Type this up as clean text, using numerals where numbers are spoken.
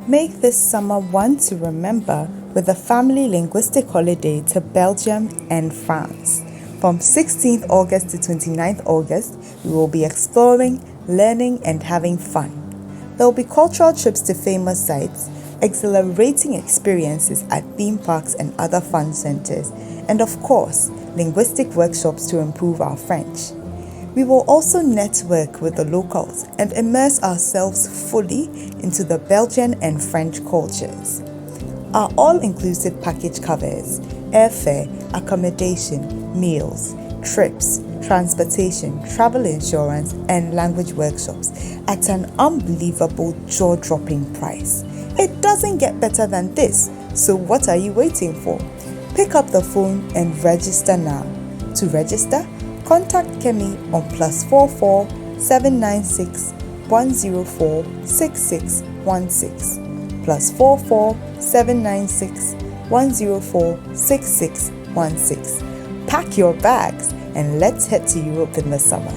Make this summer one to remember with a family linguistic holiday to Belgium and France. From 16th August to 29th August, we will be exploring, learning, and having fun. There will be cultural trips to famous sites, exhilarating experiences at theme parks and other fun centers, and of course, linguistic workshops to improve our French. We will also network with the locals and immerse ourselves fully into the Belgian and French cultures. Our all-inclusive package covers airfare, accommodation, meals, trips, transportation, travel insurance, and language workshops at an unbelievable jaw-dropping price. It doesn't get better than this, so what are you waiting for? Pick up the phone and register now. To register, contact Kemi on +44 796 104 6616 +44 796 104 6616. Pack your bags and let's head to Europe in the summer.